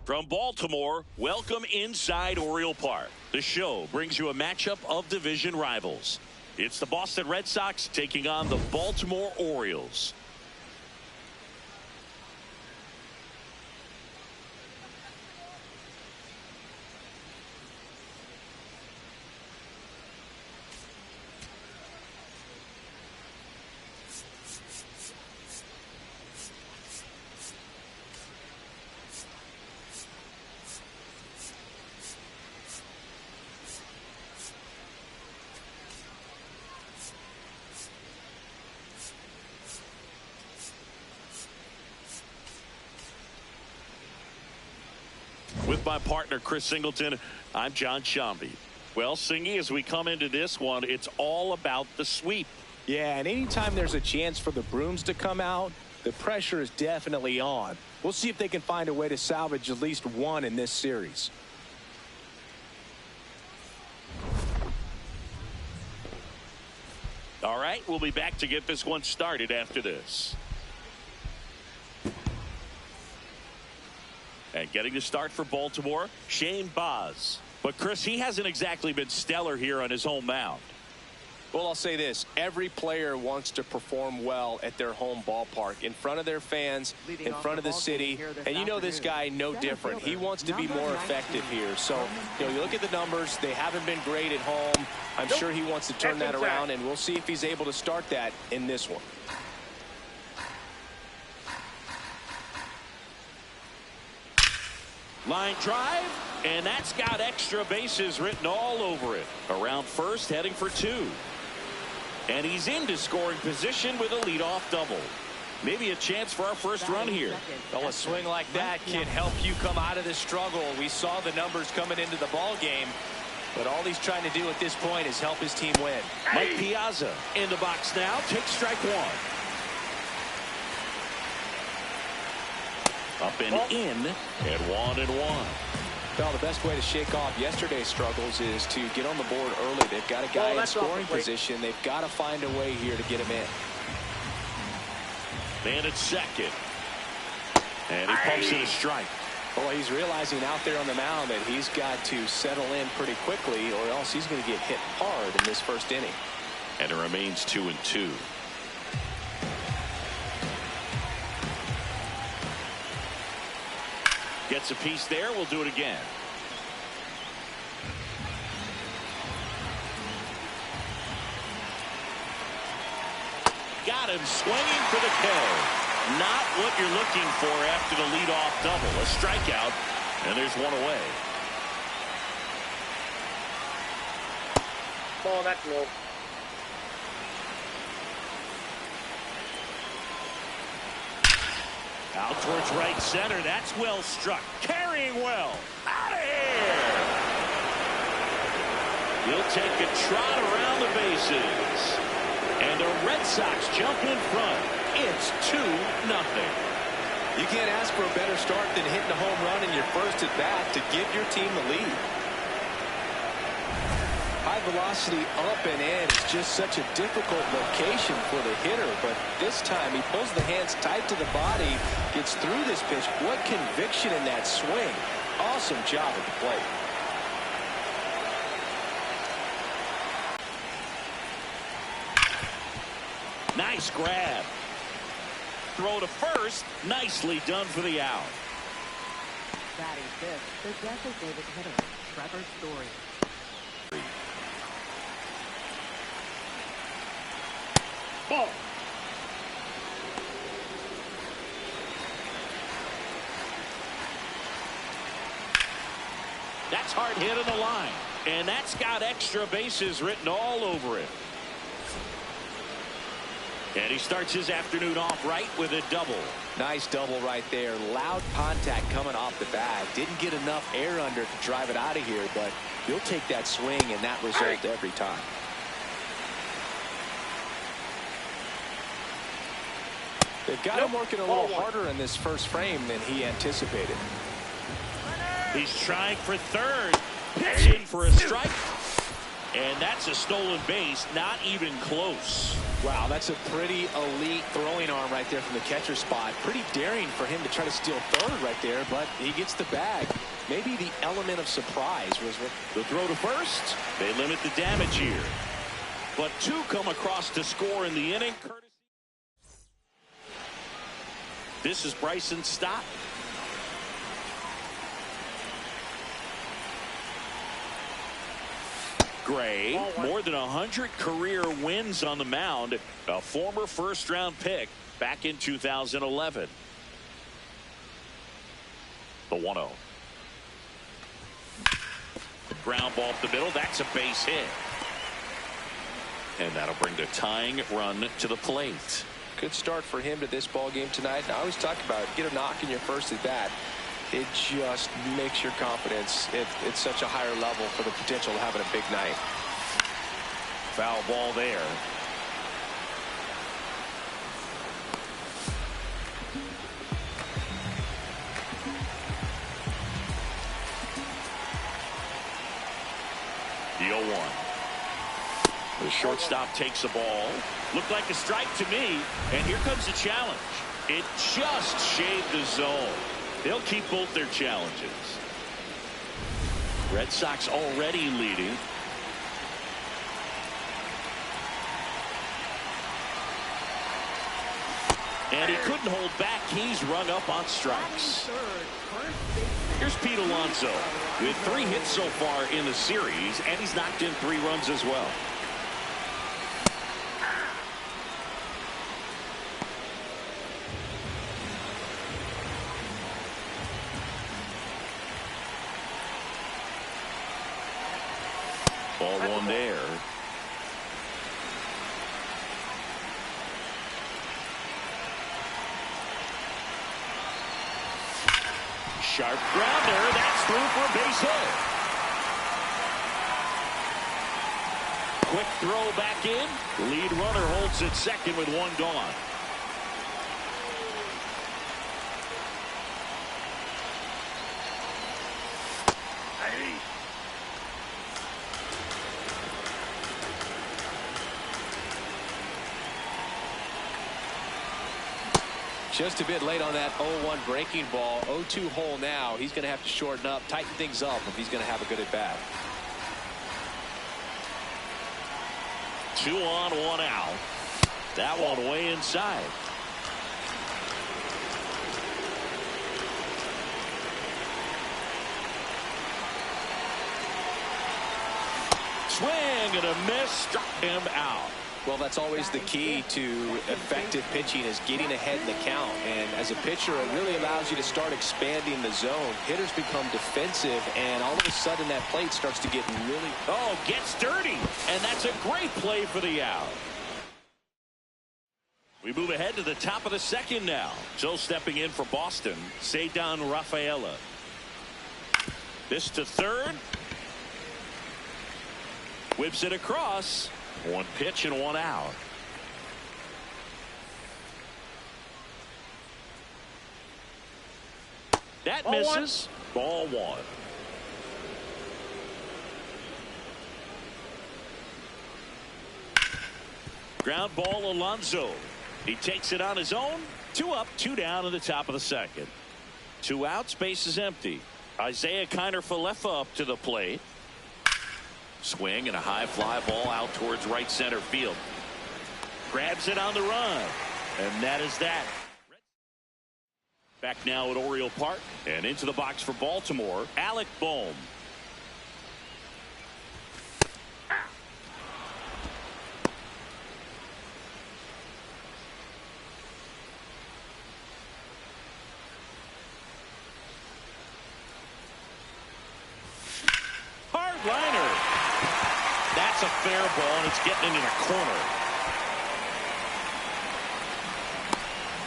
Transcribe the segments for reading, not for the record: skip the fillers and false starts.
From Baltimore, welcome inside Oriole Park. The show brings you a matchup of division rivals. It's the Boston Red Sox taking on the Baltimore Orioles. With my partner, Chris Singleton, I'm John Shambi. Well, Singy, as we come into this one, it's all about the sweep. Yeah, and anytime there's a chance for the brooms to come out, the pressure is definitely on. We'll see if they can find a way to salvage at least one in this series. All right, we'll be back to get this one started after this. And getting to start for Baltimore, Shane Baz. But, Chris, he hasn't exactly been stellar here on his home mound. Well, I'll say this. Every player wants to perform well at their home ballpark, in front of their fans, in front of the city. And you know this guy no different. He wants to be more effective here. So, you look at the numbers. They haven't been great at home. I'm sure he wants to turn that around, and we'll see if he's able to start that in this one. Line drive, and that's got extra bases written all over it. Around first, heading for two. And he's into scoring position with a leadoff double. Maybe a chance for our first run here. Well, a swing like that can help you come out of this struggle. We saw the numbers coming into the ball game, but all he's trying to do at this point is help his team win. Mike Piazza in the box now. Takes strike one. Up and in at 1-1. Well, the best way to shake off yesterday's struggles is to get on the board early. They've got a guy in scoring position. They've got to find a way here to get him in. Man at second. And he pumps in a strike. Well, he's realizing out there on the mound that he's got to settle in pretty quickly, or else he's going to get hit hard in this first inning. And it remains 2-2. Gets a piece there. We'll do it again. Got him swinging for the kill. Not what you're looking for after the leadoff double. A strikeout, and there's one away. Oh, that's low. Out towards right center. That's well struck. Carrying well. Out of here. He'll take a trot around the bases. And the Red Sox jump in front. It's 2-0. You can't ask for a better start than hitting a home run in your first at bat to give your team the lead. High velocity up and in is just such a difficult location for the hitter, but this time he pulls the hands tight to the body, gets through this pitch. What conviction in that swing. Awesome job at the plate. Nice grab. Throw to first. Nicely done for the out. Batting fifth, the designated hitter, Trevor Story. Ball. That's hard hit on the line. And that's got extra bases written all over it. And he starts his afternoon off right with a double. Nice double right there. Loud contact coming off the bat. Didn't get enough air under to drive it out of here, but you'll take that swing and that result every time. They've got him working a little harder in this first frame than he anticipated. He's trying for third. Pitching for a strike. And that's a stolen base, not even close. Wow, that's a pretty elite throwing arm right there from the catcher spot. Pretty daring for him to try to steal third right there, but he gets the bag. Maybe the element of surprise was what the throw to first. They limit the damage here. But two come across to score in the inning. This is Bryson's stop. Gray, more than 100 career wins on the mound, a former first-round pick back in 2011. The 1-0. Ground ball up the middle. That's a base hit. And that'll bring the tying run to the plate. Good start for him to this ball game tonight. And I always talk about get a knock in your first at bat. It just makes your confidence at such a higher level for the potential of having a big night. Foul ball there. The 0-1. The shortstop takes the ball. Looked like a strike to me. And here comes the challenge. It just shaved the zone. They'll keep both their challenges. Red Sox already leading. And he couldn't hold back. He's rung up on strikes. Here's Pete Alonso with 3 hits so far in the series, and he's knocked in 3 runs as well. Ball 1 there. Sharp grounder. That's through for a base hit. Quick throw back in. Lead runner holds at second with 1 gone. Just a bit late on that 0-1 breaking ball. 0-2 hole now. He's going to have to shorten up, tighten things up if he's going to have a good at bat. 2 on, 1 out. That one way inside. Swing and a miss, struck him out. Well, that's always the key to effective pitching, is getting ahead in the count. And as a pitcher, it really allows you to start expanding the zone. Hitters become defensive, and all of a sudden that plate starts to get really... Oh, gets dirty. And that's a great play for the out. We move ahead to the top of the second now. So stepping in for Boston, Cedar Rafaela. This to third. Whips it across. 1 pitch and 1 out. That misses. Ball 1. Ground ball, Alonso. He takes it on his own. 2 up, 2 down in the top of the second. 2 outs, base is empty. Isaiah Kiner-Falefa up to the plate. Swing and a high fly ball out towards right center field. Grabs it on the run. And that is that. Back now at Oriole Park. And into the box for Baltimore, Alec Bohm. Hard liner. That's a fair ball, and it's getting into the corner.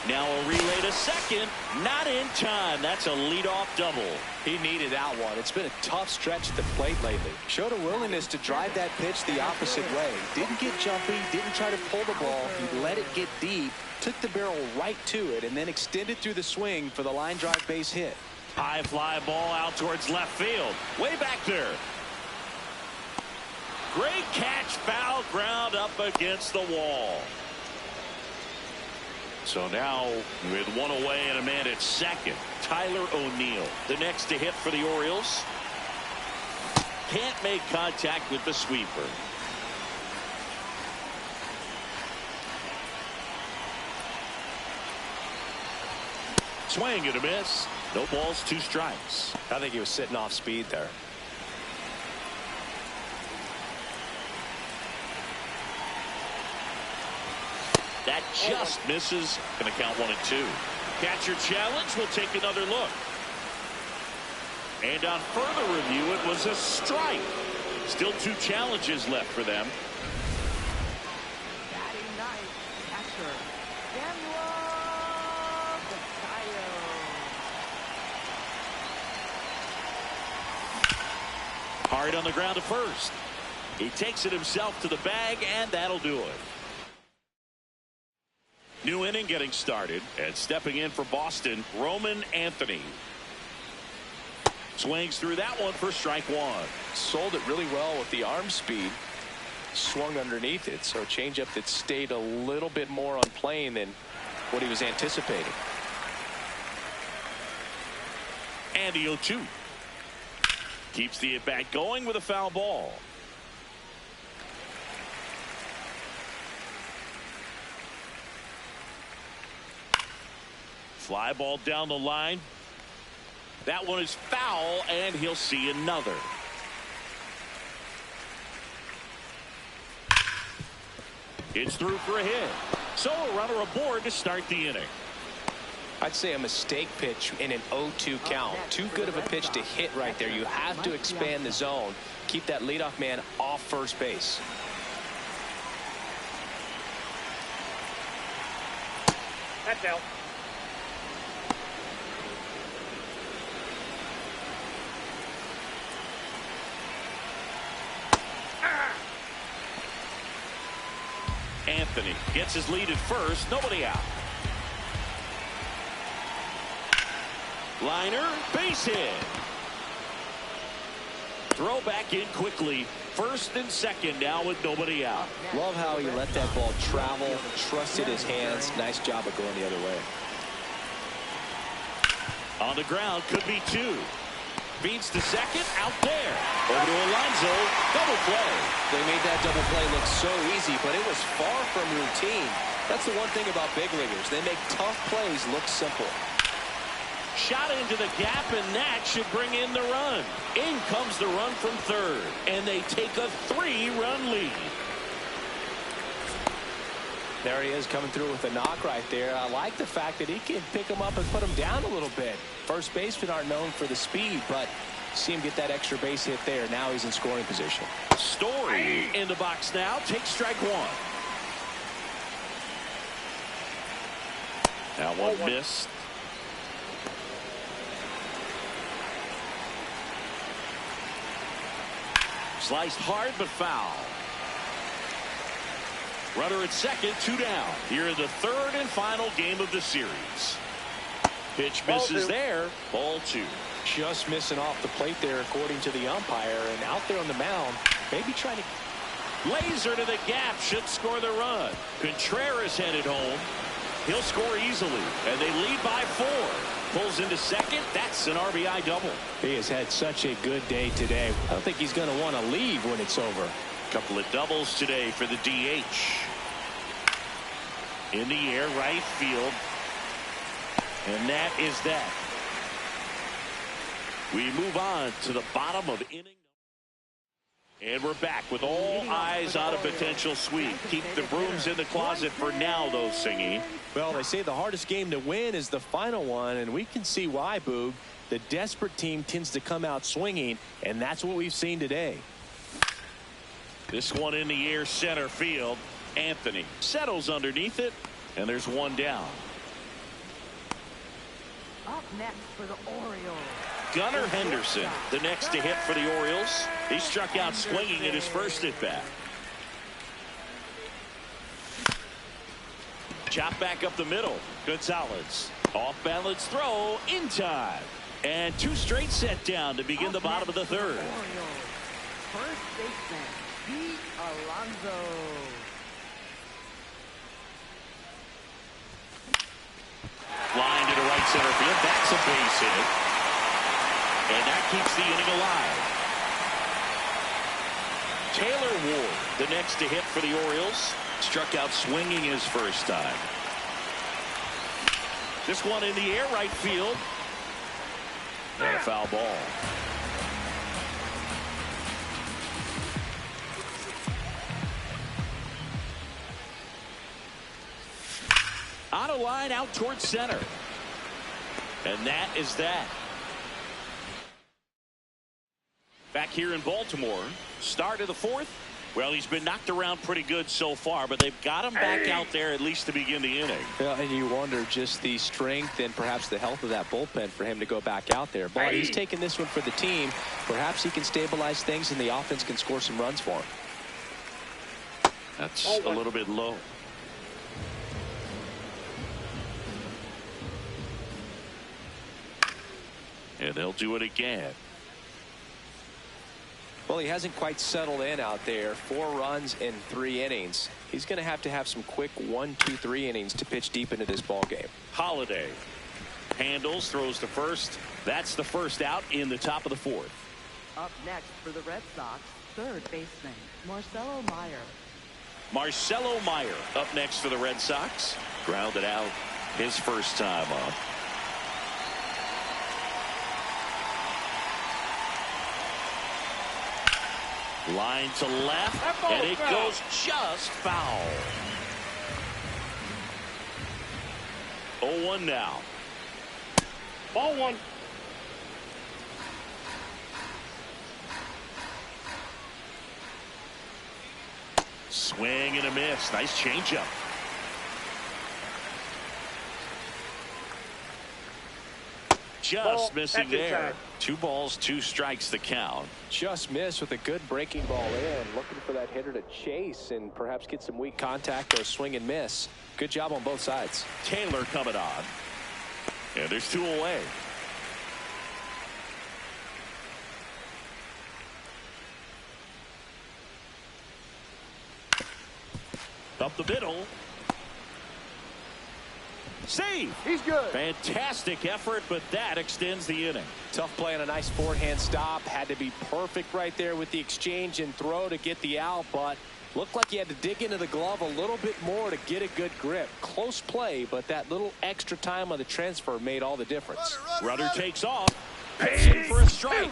Now a relay to second. Not in time. That's a leadoff double. He needed that one. It's been a tough stretch at the plate lately. Showed a willingness to drive that pitch the opposite way. Didn't get jumpy. Didn't try to pull the ball. He let it get deep. Took the barrel right to it and then extended through the swing for the line drive base hit. High fly ball out towards left field. Way back there. Great catch, foul ground up against the wall. So now with one away and a man at second, Tyler O'Neill, the next to hit for the Orioles. Can't make contact with the sweeper. Swing and a miss. No balls, 2 strikes. I think he was sitting off speed there. That just misses. Going to count 1 and 2. Catcher challenge. We'll take another look. And on further review, it was a strike. Still 2 challenges left for them. Batting ninth, catcher Samuel Basayo. Hard on the ground to first. He takes it himself to the bag, and that'll do it. New inning getting started, and stepping in for Boston, Roman Anthony. Swings through that one for strike 1. Sold it really well with the arm speed. Swung underneath it, so a changeup that stayed a little bit more on plane than what he was anticipating. And the 0-2. Keeps the at-bat going with a foul ball. Fly ball down the line. That one is foul, and he'll see another. It's through for a hit. So a runner aboard to start the inning. I'd say a mistake pitch in an 0-2 count. Too good of a pitch to hit right there. You have to expand the zone. Keep that leadoff man off first base. That's out. Anthony gets his lead at first. Nobody out. Liner, base hit. Throw back in quickly. First and second now with nobody out. Love how he let that ball travel, trusted his hands. Nice job of going the other way. On the ground, could be 2. Beats to second, out there. Over to Alonso, double play. They made that double play look so easy, but it was far from routine. That's the one thing about big leaguers. They make tough plays look simple. Shot into the gap, and that should bring in the run. In comes the run from third, and they take a 3-run lead. There he is coming through with a knock right there. I like the fact that he can pick him up and put him down a little bit. First basemen aren't known for the speed, but see him get that extra base hit there. Now he's in scoring position. Story in the box now. Takes strike 1. That one missed. Sliced hard but foul. Runner at second, 2 down. Here in the third and final game of the series. Pitch misses there. Ball 2. Just missing off the plate there according to the umpire, and out there on the mound maybe trying to Laser to the gap, should score the run. Contreras headed home. He'll score easily, and they lead by 4. Pulls into second. That's an RBI double. He has had such a good day today. I don't think he's going to want to leave when it's over. Couple of doubles today for the DH. In the air, right field. And that is that. We move on to the bottom of inning. And we're back with all eyes on a potential sweep. Keep the brooms in the closet for now, though, Singy. Well, they say the hardest game to win is the final one, and we can see why, Boog. The desperate team tends to come out swinging, and that's what we've seen today. This one in the air, center field. Anthony settles underneath it, and there's one down. Up next for the Orioles, Gunnar Henderson, the next to hit for the Orioles. He struck out swinging in his first at bat. Chop back up the middle. Gonzalez. Off balance throw in time. And 2 straight set down to begin the bottom of the third. Orioles, first baseman Pete Alonso. Line to the right center field. That's a base hit. And that keeps the inning alive. Taylor Ward, the next to hit for the Orioles. Struck out swinging his first time. This one in the air, right field. And a foul ball. On a line out towards center. And that is that. Back here in Baltimore, start of the fourth. Well, he's been knocked around pretty good so far, but they've got him back out there at least to begin the inning. Yeah, and you wonder just the strength and perhaps the health of that bullpen for him to go back out there. But he's taking this one for the team. Perhaps he can stabilize things and the offense can score some runs for him. That's a little bit low. And they'll do it again. Well, he hasn't quite settled in out there. 4 runs in 3 innings. He's going to have some quick 1, 2, 3 innings to pitch deep into this ball game. Holiday handles, throws to first. That's the first out in the top of the fourth. Up next for the Red Sox, third baseman, Marcelo Meyer. Marcelo Meyer up next for the Red Sox. Grounded out his first time up. Line to left, and it goes just foul. 0-1 now. Ball 1. Swing and a miss. Nice changeup. Just missing there. 2 balls, 2 strikes the count. Just missed with a good breaking ball in. Looking for that hitter to chase and perhaps get some weak contact or swing and miss. Good job on both sides. Taylor coming on. And there's 2 away. Up the middle. Save. He's good. Fantastic effort, but that extends the inning. Tough play on a nice forehand stop. Had to be perfect right there with the exchange and throw to get the out, but looked like he had to dig into the glove a little bit more to get a good grip. Close play, but that little extra time on the transfer made all the difference. Runner takes off. Pitching for a strike.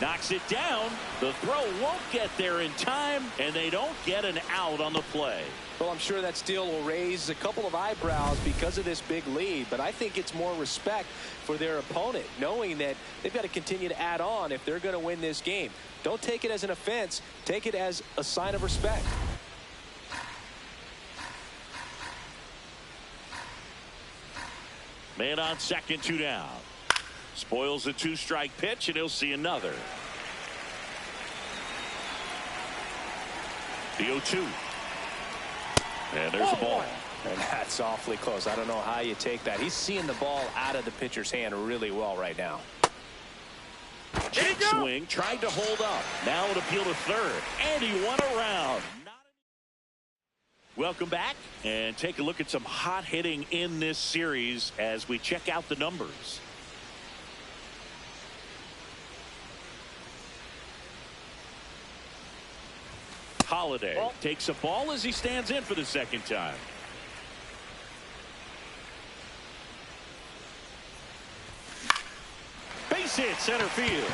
Knocks it down. The throw won't get there in time, and they don't get an out on the play. Well, I'm sure that steal will raise a couple of eyebrows because of this big lead, but I think it's more respect for their opponent, knowing that they've got to continue to add on if they're going to win this game. Don't take it as an offense. Take it as a sign of respect. Man on second, 2 down. Spoils the 2-strike pitch, and he'll see another. The 0-2. And there's a ball. And that's awfully close. I don't know how you take that. He's seeing the ball out of the pitcher's hand really well right now. Check swing, tried to hold up. Now an appeal to third. And he won around. Welcome back, and take a look at some hot hitting in this series as we check out the numbers. Holiday takes a ball as he stands in for the second time. Base hit center field.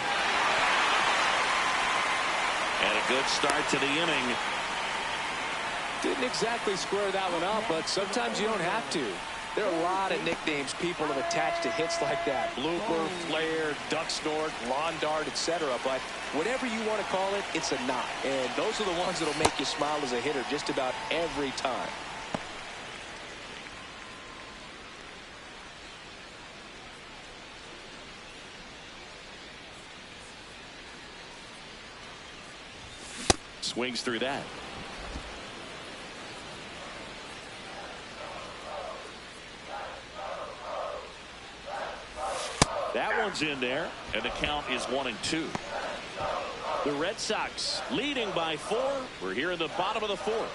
And a good start to the inning. Didn't exactly square that one up, but sometimes you don't have to. There are a lot of nicknames people have attached to hits like that. Blooper, flare, duck snort, lawn dart, etc. But whatever you want to call it, it's a knot. And those are the ones that'll make you smile as a hitter just about every time. Swings through that. That one's in there, and the count is 1-2. The Red Sox leading by 4. We're here in the bottom of the 4th.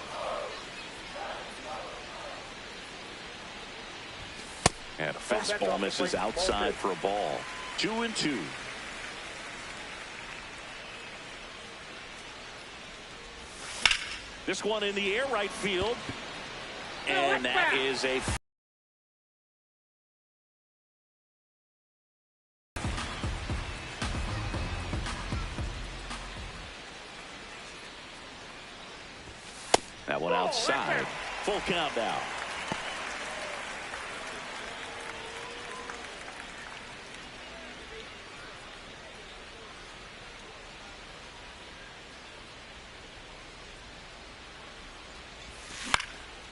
And a fastball misses outside for a ball. 2-2. This one in the air right field. And that is a... That one outside. Full count now.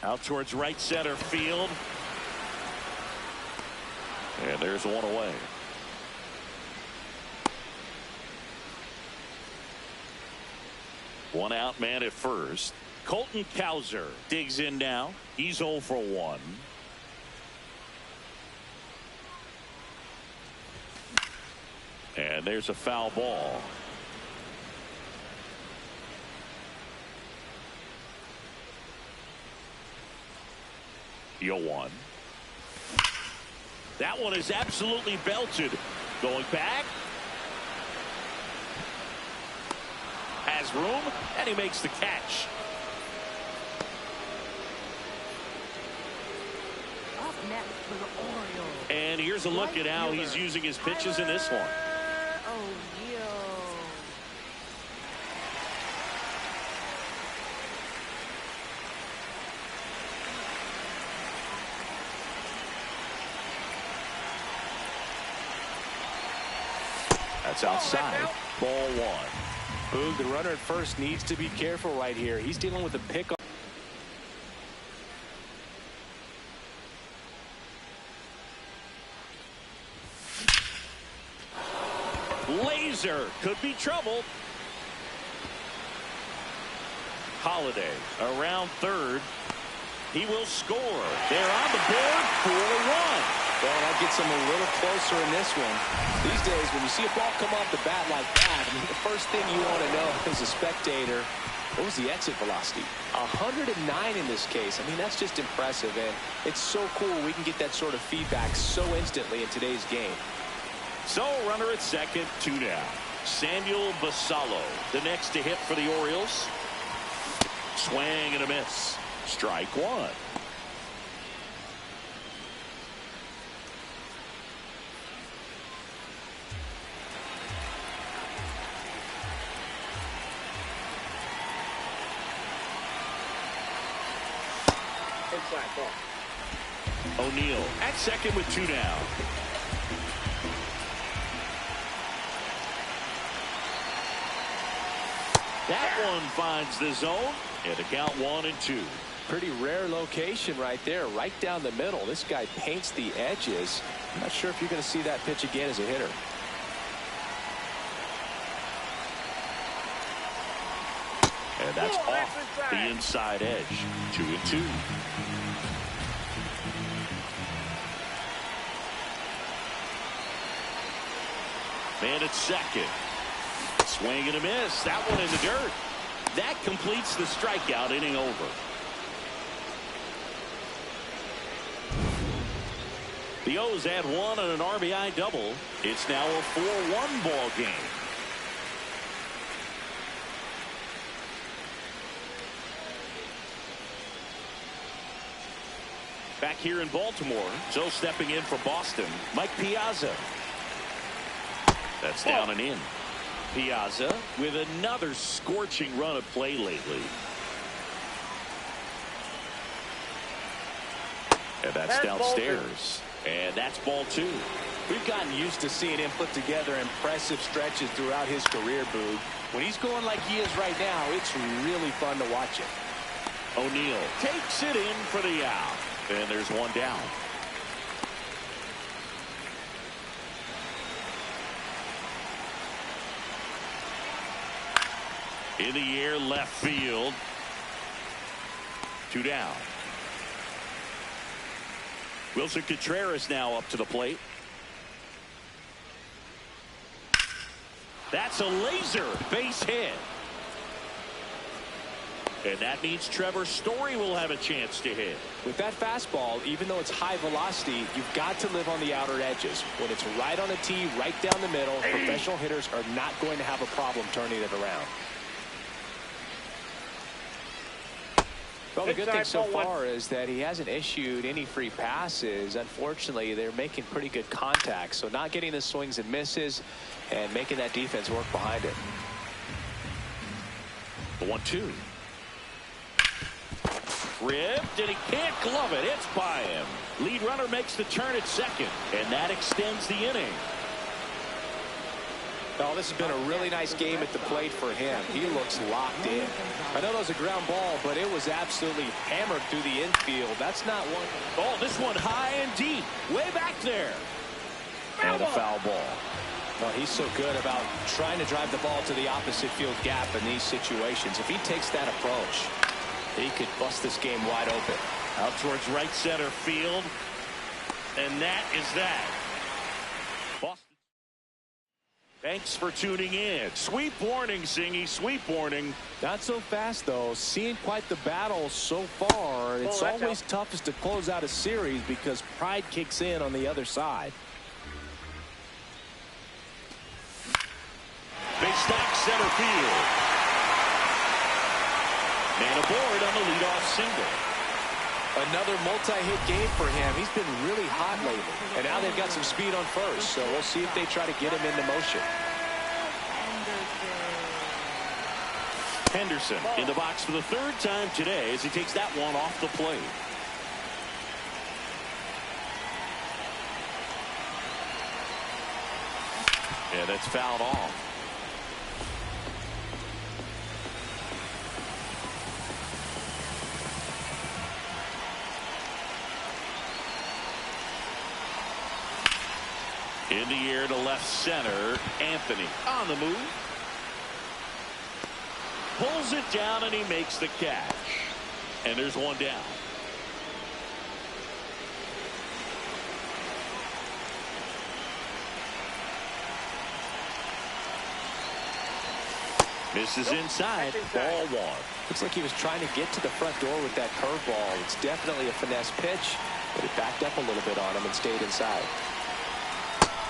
Out towards right center field. And there's one away. One out man at first. Colton Cowser digs in now. He's 0 for 1. And there's a foul ball. One. That one is absolutely belted. Going back. Has room, and he makes the catch. Up next for the Orioles. And here's a look at how he's using his pitches in this one. That's outside. Ball 1. Boog, the runner at first needs to be careful right here. He's dealing with a pick. Laser could be trouble. Holiday around third. He will score. They're on the board for the 1. Well, that gets him a little closer in this one. These days, when you see a ball come off the bat like that, I mean, the first thing you want to know as a spectator, what was the exit velocity? 109 in this case. I mean, that's just impressive, and it's so cool we can get that sort of feedback so instantly in today's game. So, runner at second, 2 down. Samuel Basallo, the next to hit for the Orioles. Swing and a miss. Strike 1. O'Neill at second with 2 down. That one finds the zone, and a count 1-2. Pretty rare location right there, right down the middle. This guy paints the edges. I'm not sure if you're going to see that pitch again as a hitter. And that's off the inside edge. 2-2. Man at second. Swing and a miss. That one in the dirt. That completes the strikeout. Inning over. The O's add 1 on an RBI double. It's now a 4-1 ball game. Back here in Baltimore, so stepping in for Boston, Mike Piazza. That's down and in. Piazza with another scorching run of play lately. And that's downstairs. And that's ball 2. We've gotten used to seeing him put together impressive stretches throughout his career, Boog. When he's going like he is right now, it's really fun to watch him. O'Neill takes it in for the out. And there's one down. In the air, left field. 2 down. Wilson Contreras now up to the plate. That's a laser base hit. And that means Trevor Story will have a chance to hit. With that fastball, even though it's high velocity, you've got to live on the outer edges. When it's right on a tee, right down the middle, professional hitters are not going to have a problem turning it around. Well, the good thing so far is that he hasn't issued any free passes. Unfortunately, they're making pretty good contact, so not getting the swings and misses and making that defense work behind it. The 1-2. Ripped, and he can't glove it. It's by him. Lead runner makes the turn at second, and that extends the inning. Oh, this has been a really nice game at the plate for him. He looks locked in. I know that was a ground ball, but it was absolutely hammered through the infield. That's not one. Oh, this one high and deep, way back there. And a foul ball. Well, he's so good about trying to drive the ball to the opposite field gap in these situations. If he takes that approach, he could bust this game wide open. Out towards right center field. And that is that. Boston. Thanks for tuning in. Sweep warning, Singy. Sweep warning. Not so fast, though. Seeing quite the battle so far. It's always toughest to close out a series because pride kicks in on the other side. They stack center field. Man aboard on the leadoff single. Another multi-hit game for him. He's been really hot lately. And now they've got some speed on first, so we'll see if they try to get him into motion. Henderson in the box for the third time today as he takes that one off the plate. Yeah, that's fouled off. In the air to left center. Anthony on the move. Pulls it down and he makes the catch. And there's one down. Misses inside. Ball one. Looks like he was trying to get to the front door with that curveball. It's definitely a finesse pitch, but it backed up a little bit on him and stayed inside.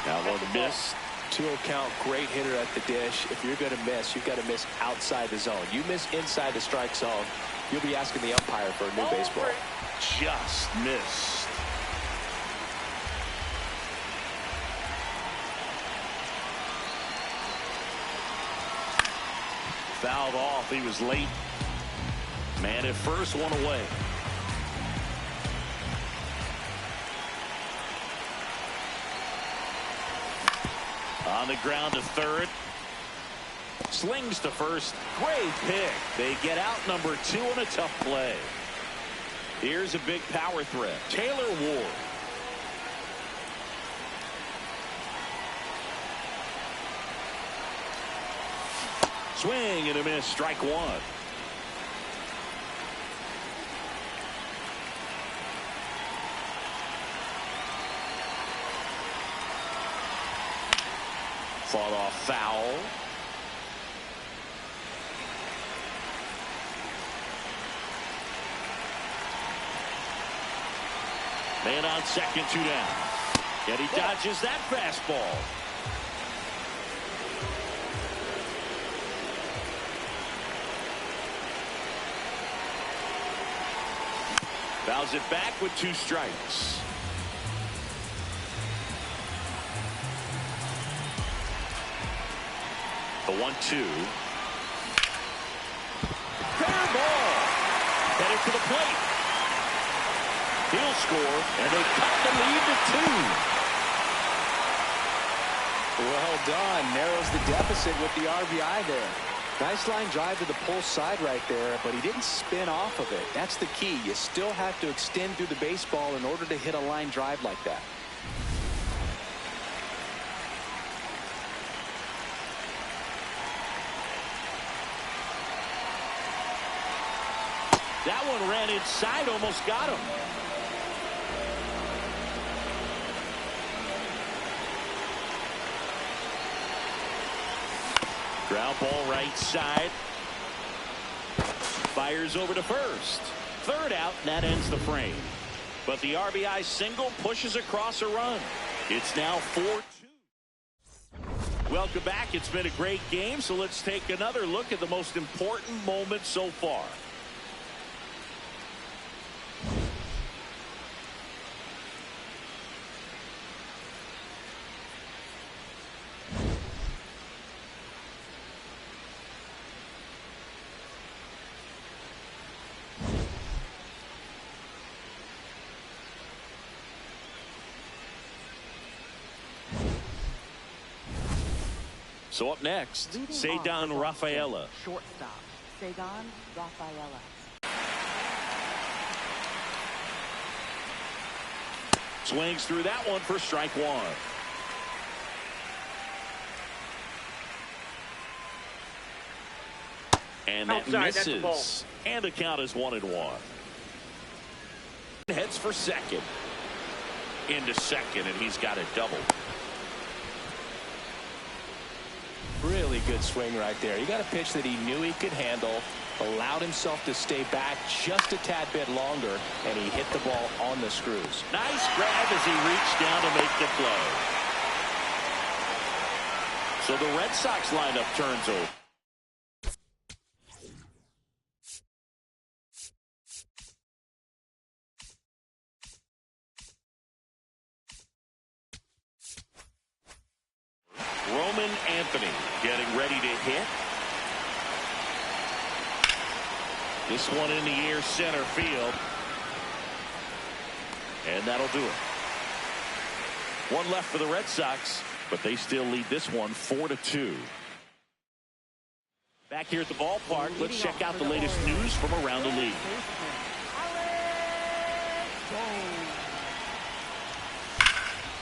Now one miss. 2-0 count, great hitter at the dish. If you're going to miss, you've got to miss outside the zone. You miss inside the strike zone, you'll be asking the umpire for a new baseball. Just missed. Fouled off. He was late. Man at first, one away. On the ground to third. Slings to first. Great pick. They get out number 2 in a tough play. Here's a big power threat. Taylor Ward. Swing and a miss. Strike one. Fought off foul. Man on second, 2 down. And he dodges that fastball. Fouls it back with 2 strikes. The 1-2. Fair ball. Headed for the plate. He'll score, and they cut the lead to 2. Well done. Narrows the deficit with the RBI there. Nice line drive to the pull side right there, but he didn't spin off of it. That's the key. You still have to extend through the baseball in order to hit a line drive like that. That one ran inside, almost got him. Ground ball right side. Fires over to first. Third out, and that ends the frame. But the RBI single pushes across a run. It's now 4-2. Welcome back. It's been a great game, so let's take another look at the most important moment so far. So up next, Ceddanne Rafaela. Shortstop, Ceddanne Rafaela. Swings through that one for strike one. And that misses. And the count is 1-1. Heads for second. Into second, and he's got it doubled. Really good swing right there. He got a pitch that he knew he could handle, allowed himself to stay back just a tad bit longer, and he hit the ball on the screws. Nice grab as he reached down to make the play. So the Red Sox lineup turns over. Roman Anthony getting ready to hit. This one in the air, center field. And that'll do it. One left for the Red Sox, but they still lead this one 4-2. Back here at the ballpark, let's check out the latest news from around the league.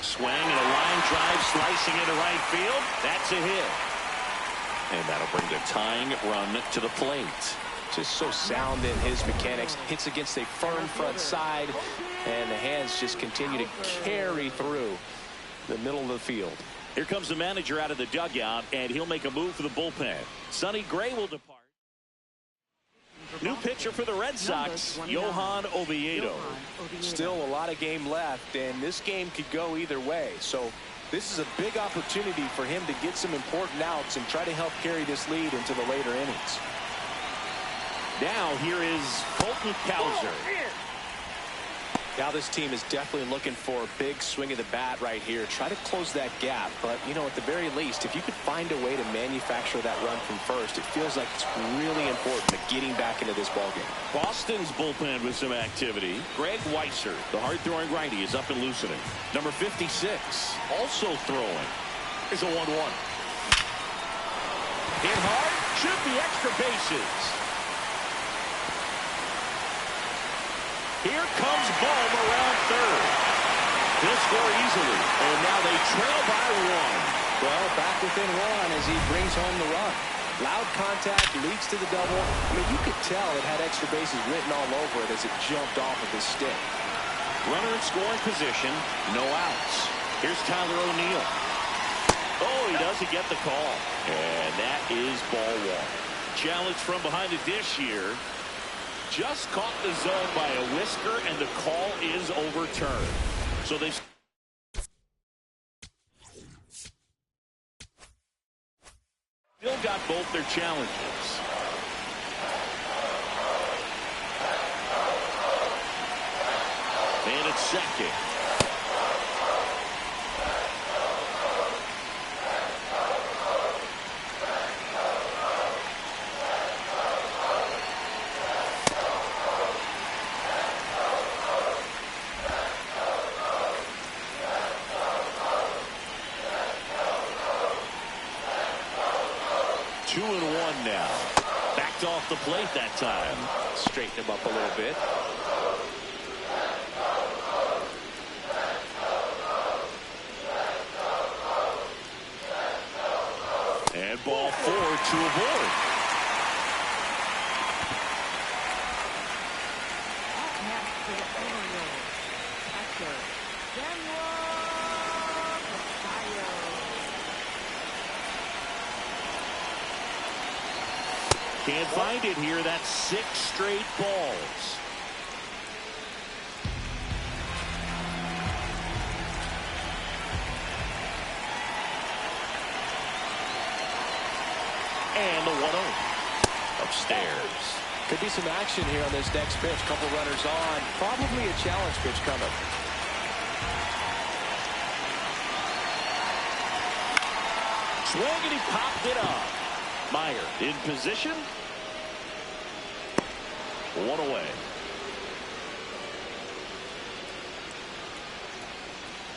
Swing and a line drive slicing into right field. That's a hit. And that'll bring the tying run to the plate. Just so sound in his mechanics. Hits against a firm front side, and the hands just continue to carry through the middle of the field. Here comes the manager out of the dugout, and he'll make a move for the bullpen. Sonny Gray will depart. New pitcher for the Red Sox, Johan Oviedo. Still a lot of game left, and this game could go either way. So this is a big opportunity for him to get some important outs and try to help carry this lead into the later innings. Now here is Colton Cowser. Now this team is definitely looking for a big swing of the bat right here. Try to close that gap. But, you know, at the very least, if you could find a way to manufacture that run from first, it feels like it's really important to getting back into this ballgame. Boston's bullpen with some activity. Greg Weisser, the hard-throwing righty, is up and loosening. Number 56, also throwing. Here's a 1-1. Hit hard, should be extra bases. Here comes Bohm around third. He'll score easily, and now they trail by one. Well, back within one as he brings home the run. Loud contact leads to the double. I mean, you could tell it had extra bases written all over it as it jumped off of his stick. Runner in scoring position, no outs. Here's Tyler O'Neill. Oh, he doesn't get the call. And that is ball one. Challenge from behind the dish here. Just caught the zone by a whisker, and the call is overturned. So they still got both their challenges. And it's second. Now backed off the plate that time. Straighten him up a little bit. And ball four to a board. Can't find it here. That's 6 straight balls. And the 1-0 upstairs. Could be some action here on this next pitch. Couple runners on. Probably a challenge pitch coming. Swing and he popped it up. Meyer in position. 1 away.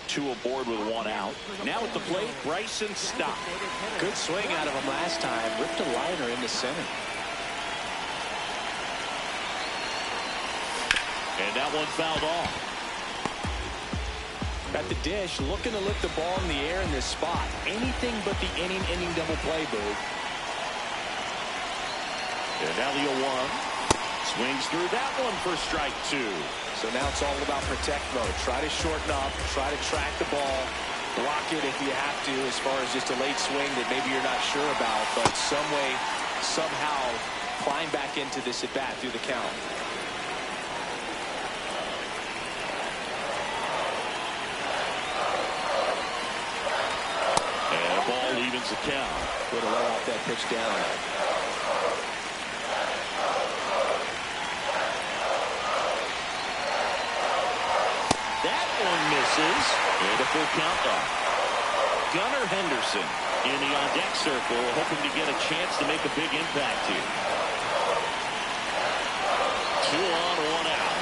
2 aboard with 1 out. Now at the plate, Bryson Stott. Good swing out of him last time. Ripped a liner into center. And that one fouled off. At the dish, looking to lift the ball in the air in this spot. Anything but the inning double play, Boog. And now the 0-1. Swings through that one for strike 2. So now it's all about protect mode. Try to shorten up, try to track the ball, block it if you have to, as far as just a late swing that maybe you're not sure about, but some way, somehow, climb back into this at bat through the count. And the ball evens the count. Way to lay off that pitch down. That one misses. And a full count off. Gunnar Henderson in the on-deck circle, hoping to get a chance to make a big impact here. 2 on, 1 out.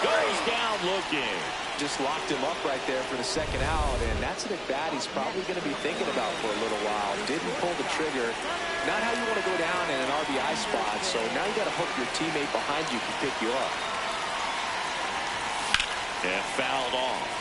Goes down looking. Just locked him up right there for the second out, and that's an at-bat he's probably going to be thinking about for a little while. Didn't pull the trigger. Not how you want to go down in an RBI spot, so now you got to hope your teammate behind you can pick you up. And fouled off.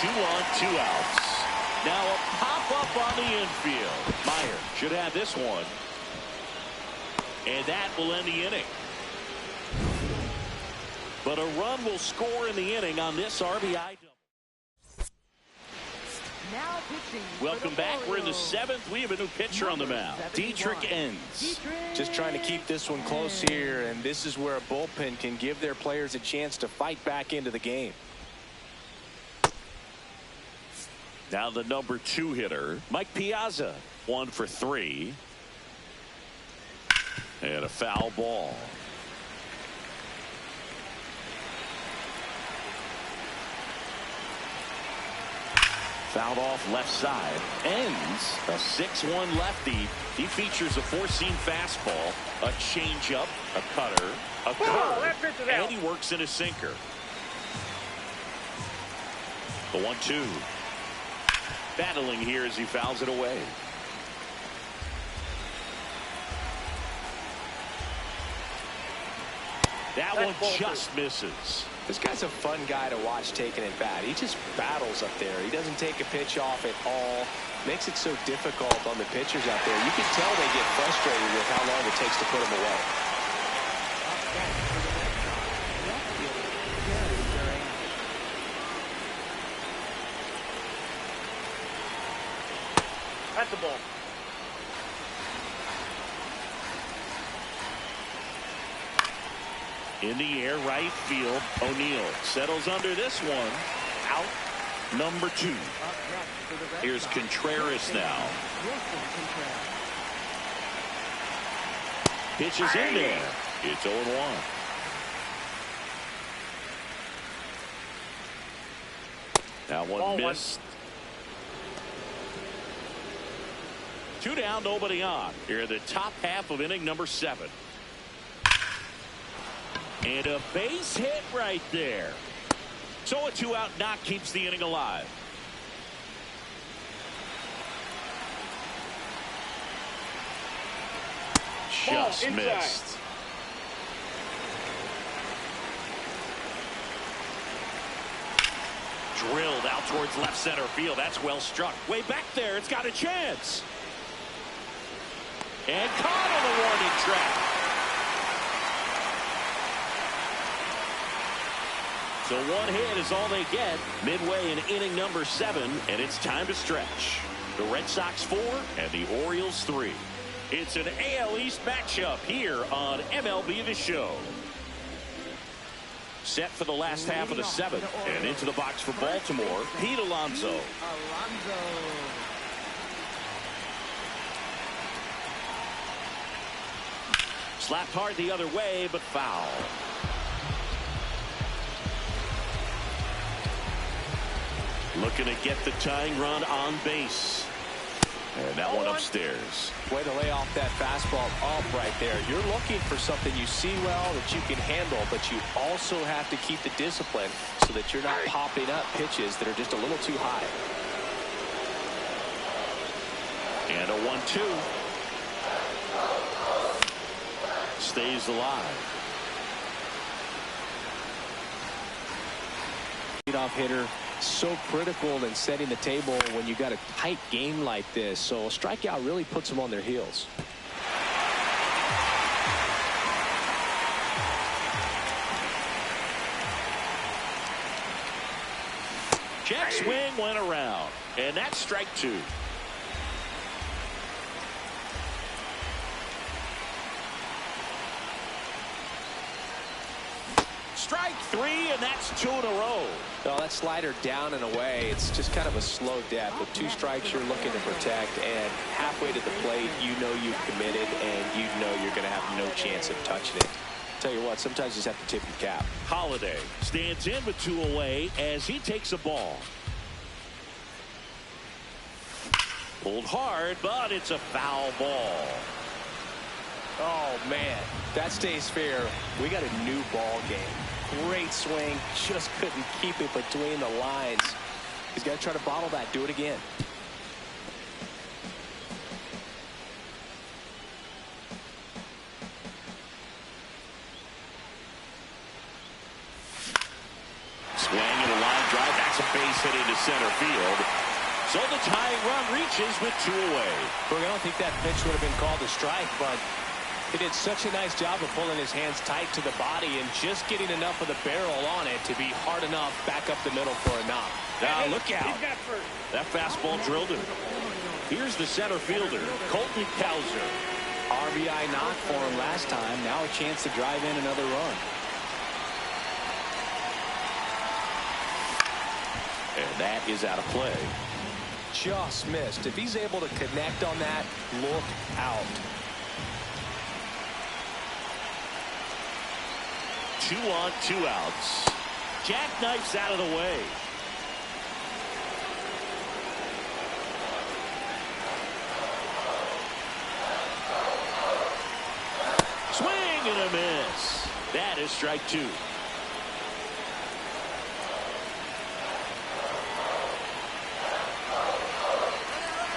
Two on, 2 outs. Now a pop-up on the infield. Meyer should have this one. And that will end the inning. But a run will score in the inning on this RBI double. Now pitching. Welcome back. We're in the 7th. We have a new pitcher on the mound. Dietrich Ends. Just trying to keep this one close here, and this is where a bullpen can give their players a chance to fight back into the game. Now the number 2 hitter, Mike Piazza, 1 for 3. And a foul ball. Fouled off left side. Ends a 6-1 lefty. He features a 4-seam fastball, a changeup, a cutter, a curve, and he works in a sinker. The 1-2. Battling here as he fouls it away. That one just misses. This guy's a fun guy to watch taking at bat. He just battles up there. He doesn't take a pitch off at all. Makes it so difficult on the pitchers out there. You can tell they get frustrated with how long it takes to put him away. That's the ball. In the air, right field. O'Neill settles under this one. Out. Number 2. Here's Contreras now. Pitches in there. It's 0-1. Now one missed. 2 down, nobody on. Here, the top half of inning number 7. And a base hit right there. So a 2-out knock keeps the inning alive. Just missed. Drilled out towards left center field. That's well struck. Way back there. It's got a chance. And caught on the warning track. So one hit is all they get midway in inning number 7, and it's time to stretch. The Red Sox 4 and the Orioles 3. It's an AL East matchup here on MLB The Show. Set for the last half of the 7th, and into the box for Baltimore, Pete Alonso. Slapped hard the other way, but foul. Looking to get the tying run on base. And that one upstairs. Way to lay off that fastball up right there. You're looking for something you see well that you can handle, but you also have to keep the discipline so that you're not popping up pitches that are just a little too high. And a 1-2. Stays alive. Leadoff hitter, so critical in setting the table when you got a tight game like this. So a strikeout really puts them on their heels. Check swing went around, and that's strike 2. Strike 3, and that's 2 in a row. Oh, that slider down and away. It's just kind of a slow death. With 2 strikes you're looking to protect, and halfway to the plate, you know you've committed, and you know you're going to have no chance of touching it. Tell you what, sometimes you just have to tip your cap. Holiday stands in with 2 away as he takes a ball. Pulled hard, but it's a foul ball. Oh, man, that stays fair. We got a new ball game. Great swing, just couldn't keep it between the lines. He's got to try to bottle that. Do it again. Swing and a line drive. That's a base hit into center field. So the tying run reaches with 2 away. Look, I don't think that pitch would have been called a strike, but he did such a nice job of pulling his hands tight to the body and just getting enough of the barrel on it to be hard enough back up the middle for a knock. Now look out. That fastball drilled him. Here's the center fielder, Colton Cowser. RBI knock for him last time. Now a chance to drive in another run. And that is out of play. Just missed. If he's able to connect on that, look out. 2 on, 2 outs. Jackknifes out of the way. Swing and a miss. That is strike 2.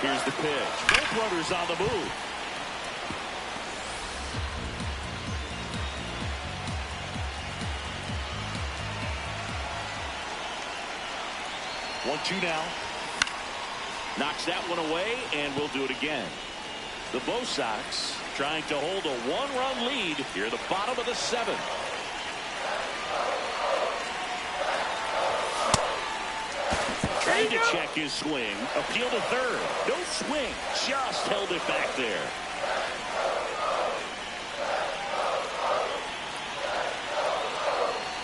Here's the pitch. Both runners on the move. One, 2 now. Knocks that one away, and we'll do it again. The BOS Sox trying to hold a 1-run lead here at the bottom of the 7th. Trying to check his swing. Appeal to third. No swing. Just held it back there.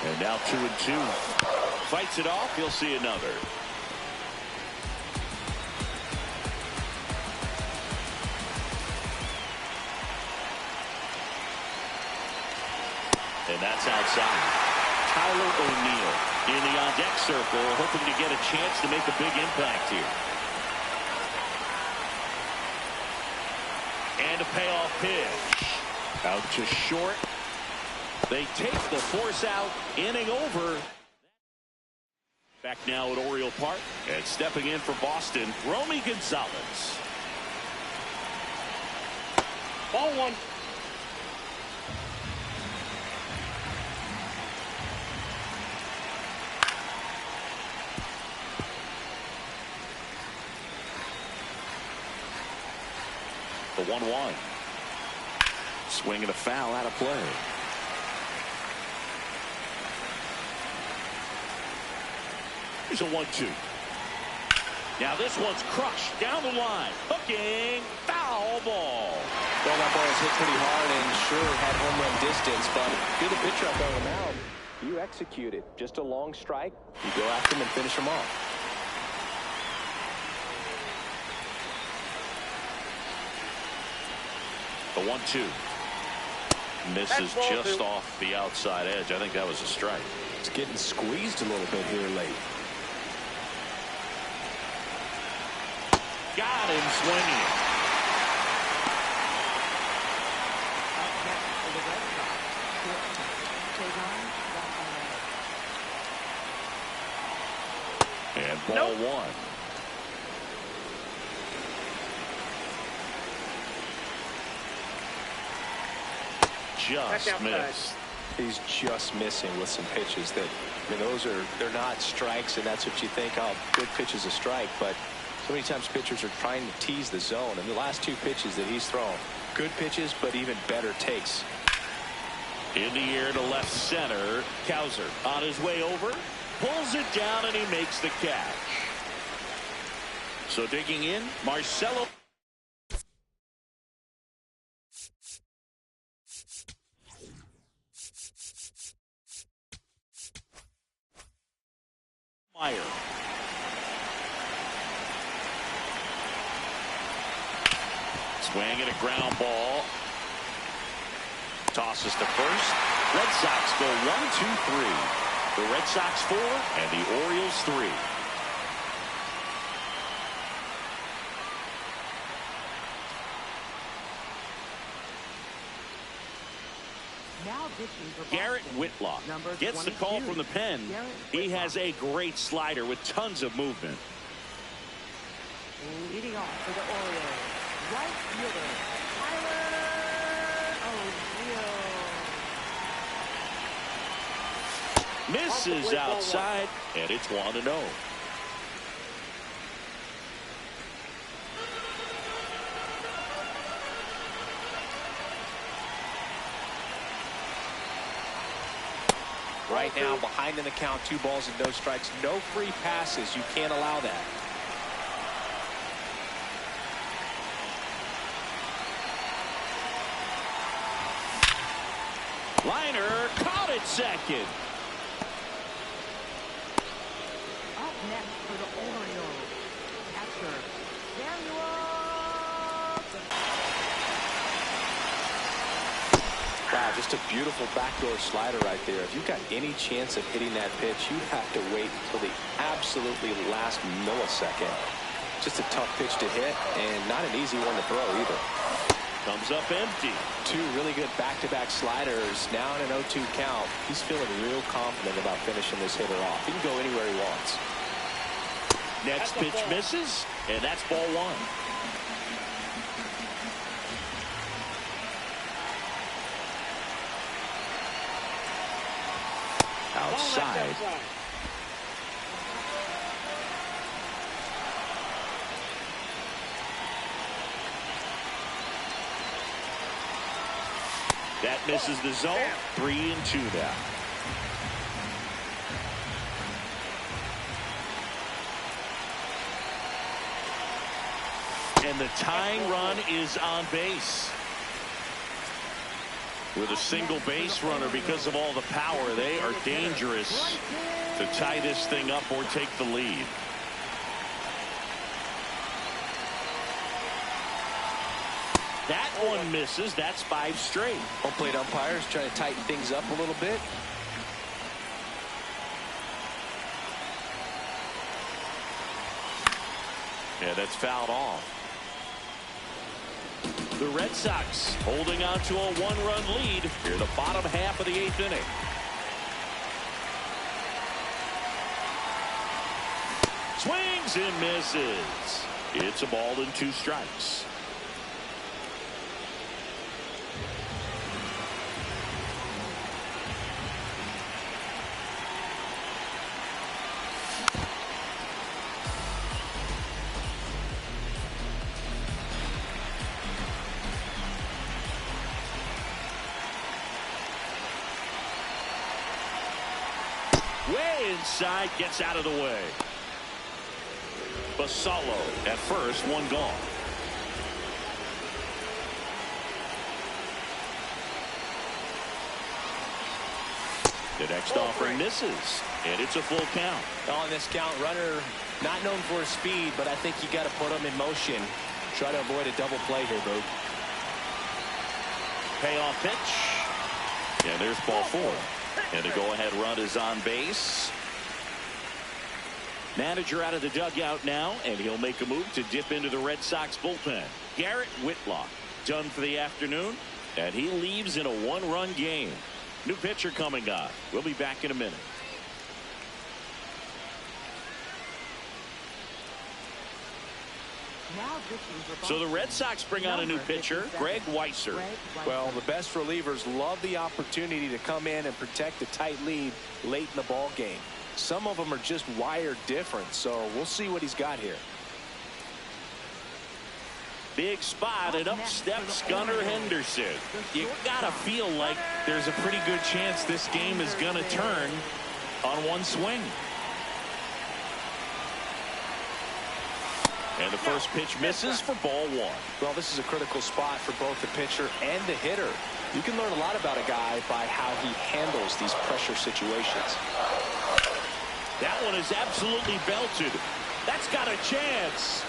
And now 2-2. Fights it off. He'll see another. And that's outside. Tyler O'Neill in the on-deck circle, hoping to get a chance to make a big impact here. And a payoff pitch. Out to short. They take the force out. Inning over. Back now at Oriole Park. And stepping in for Boston, Romy Gonzalez. Ball 1. The 1-1. Swing and a foul out of play. Here's a 1-2. Now this one's crushed down the line. Hooking. Foul ball. Well, that ball was hit pretty hard and sure had home run distance, but if you're the pitcher up on the mound, you execute it. Just a long strike. You go after him and finish him off. The 1-2. Misses just off the outside edge. I think that was a strike. It's getting squeezed a little bit here late. Got him swinging. Up next for the Red Sox, Tagon. And ball one. Just missed. He's just missing with some pitches that, I mean, they're not strikes, and that's what you think, oh, good pitch is a strike, but so many times pitchers are trying to tease the zone, and the last two pitches that he's thrown, good pitches, but even better takes. In the air to left center. Cowser on his way over, pulls it down, and he makes the catch. So digging in, Marcelo. Meyer. Swing and a ground ball. Tosses to first. Red Sox go 1-2-3. The Red Sox 4 and the Orioles 3. Now pitching for Boston. Garrett Whitlock Number gets the call 22. from the pen. He has a great slider with tons of movement. Leading off for the Orioles, right fielder, Tyler O'Neill. Misses outside, and it's 1-0. Right now, behind in the count, 2 balls and no strikes, no free passes. You can't allow that. Liner caught it second. Up next for the Orioles, catcher Samuel. Wow, just a beautiful backdoor slider right there. If you've got any chance of hitting that pitch, you have to wait until the absolutely last millisecond. Just a tough pitch to hit, and not an easy one to throw either. Comes up empty. 2 really good back-to-back sliders. Now in an 0-2 count. He's feeling real confident about finishing this hitter off. He can go anywhere he wants. Next pitch misses, and that's ball 1. Outside. That misses the zone. 3-2 now. And the tying run is on base. With a single base runner, because of all the power, they are dangerous to tie this thing up or take the lead. That one misses. That's 5 straight. Home plate umpires trying to tighten things up a little bit. Yeah, that's fouled off. The Red Sox holding on to a 1-run lead here in the bottom half of the 8th inning. Swings and misses. It's a ball and 2 strikes. Way inside, gets out of the way. Basallo at first, one gone. The next offering misses, and it's a full count. On this count, runner not known for his speed, but I think you got to put him in motion. Try to avoid a double play here, Boog. Payoff pitch. And there's ball 4. And the go-ahead run is on base. Manager out of the dugout now, and he'll make a move to dip into the Red Sox bullpen. Garrett Whitlock done for the afternoon, and he leaves in a 1-run game. New pitcher coming up. We'll be back in a minute. So the Red Sox bring on a new pitcher, Greg Weisser. Well, the best relievers love the opportunity to come in and protect a tight lead late in the ball game. Some of them are just wired different, so we'll see what he's got here. Big spot, and up steps Gunnar Henderson. You gotta feel like there's a pretty good chance this game is gonna turn on one swing. And the first pitch misses for ball 1. Well, this is a critical spot for both the pitcher and the hitter. You can learn a lot about a guy by how he handles these pressure situations. That one is absolutely belted. That's got a chance.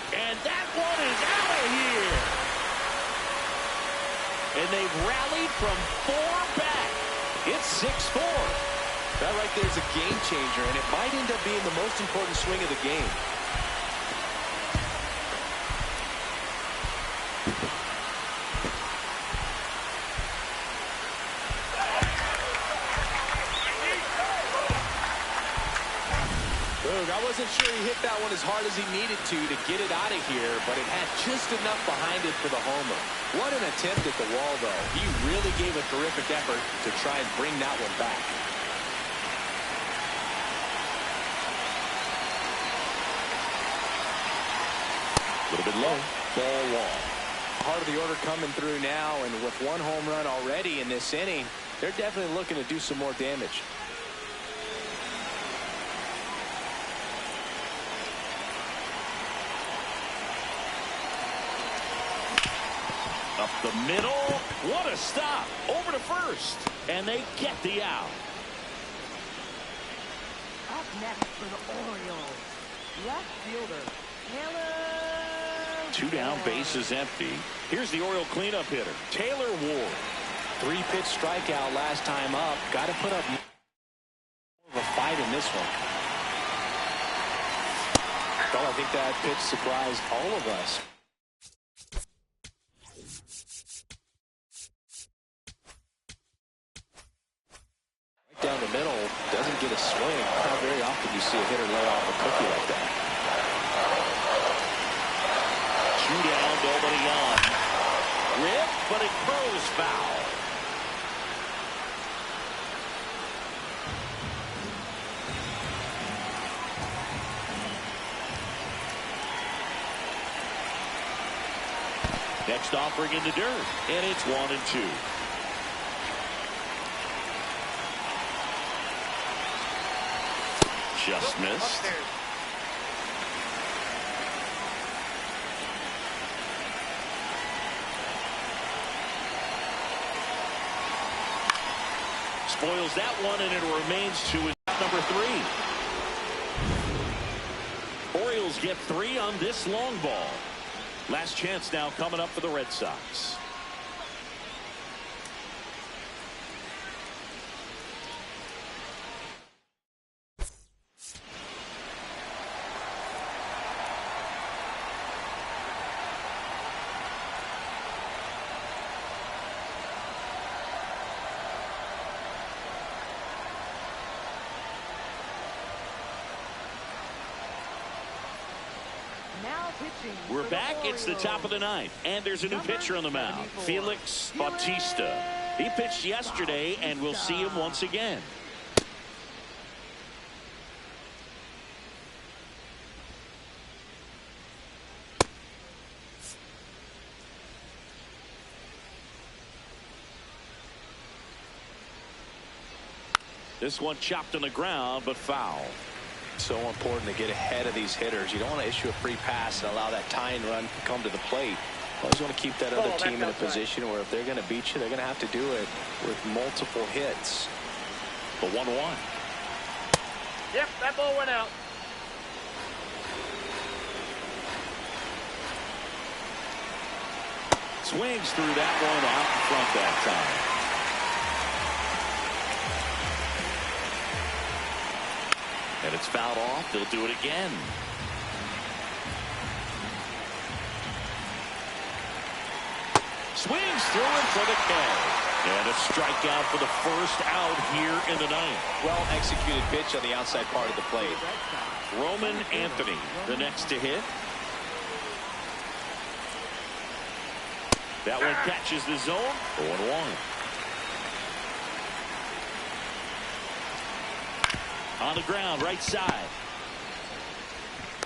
And that one is out of here. And they've rallied from 4 back. It's 6-4. That right there is a game changer, and it might end up being the most important swing of the game. I wasn't sure he hit that one as hard as he needed to get it out of here, but it had just enough behind it for the homer. What an attempt at the wall, though. He really gave a terrific effort to try and bring that one back. A little bit low. Ball 1. Part of the order coming through now, and with 1 home run already in this inning, they're definitely looking to do some more damage. Up the middle. What a stop. Over to first. And they get the out. Up next for the Orioles, left fielder, Taylor. 2 down, base is empty. Here's the Oriole cleanup hitter, Taylor Ward. 3-pitch strikeout last time up. Got to put up more of a fight in this one. Well, I think that pitch surprised all of us. Right down the middle, doesn't get a swing. Not very often you see a hitter lay off a cookie like that. 2 down, nobody on. Rip, but it goes foul. Next offering in the dirt, and it's 1-2. Just missed. Spoils that one, and it remains 2 and number 3. Orioles get 3 on this long ball. Last chance now coming up for the Red Sox. We're back. It's the top of the 9th, and there's a new pitcher on the mound, Felix Bautista. He pitched yesterday, and we'll see him once again. This one chopped on the ground, but foul. So important to get ahead of these hitters. You don't want to issue a free pass and allow that tying run to come to the plate. You always want to keep that other team in a position where if they're going to beat you, they're going to have to do it with multiple hits. The 1-1. Yep, that ball went out. Swings through that one out in front that time. And it's fouled off. They'll do it again. Swings through him for the K. And a strikeout for the first out here in the ninth. Well executed pitch on the outside part of the plate. Roman Anthony, the next to hit. That one catches the zone. 0-1. On the ground, right side.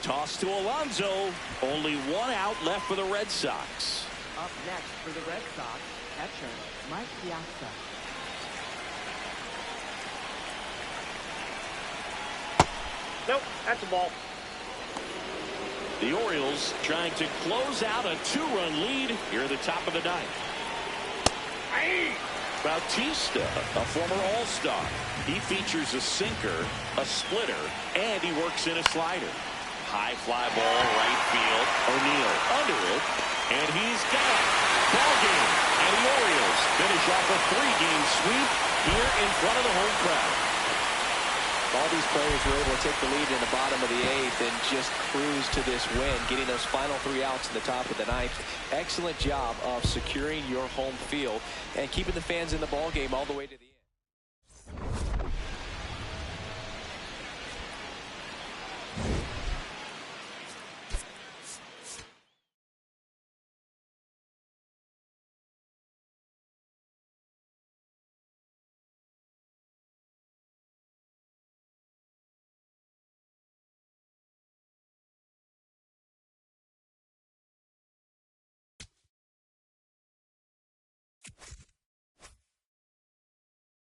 Toss to Alonso. Only one out left for the Red Sox. Up next for the Red Sox, catcher Mike Piazza. Nope, that's a ball. The Orioles trying to close out a 2-run lead here at the top of the ninth. Bautista, a former All-Star. He features a sinker, a splitter, and he works in a slider. High fly ball, right field. O'Neill under it, and he's got it. Ball game, and the Orioles finish off a 3-game sweep here in front of the home crowd. All these players were able to take the lead in the bottom of the 8th and just cruise to this win, getting those final 3 outs in the top of the 9th. Excellent job of securing your home field and keeping the fans in the ball game all the way to the end.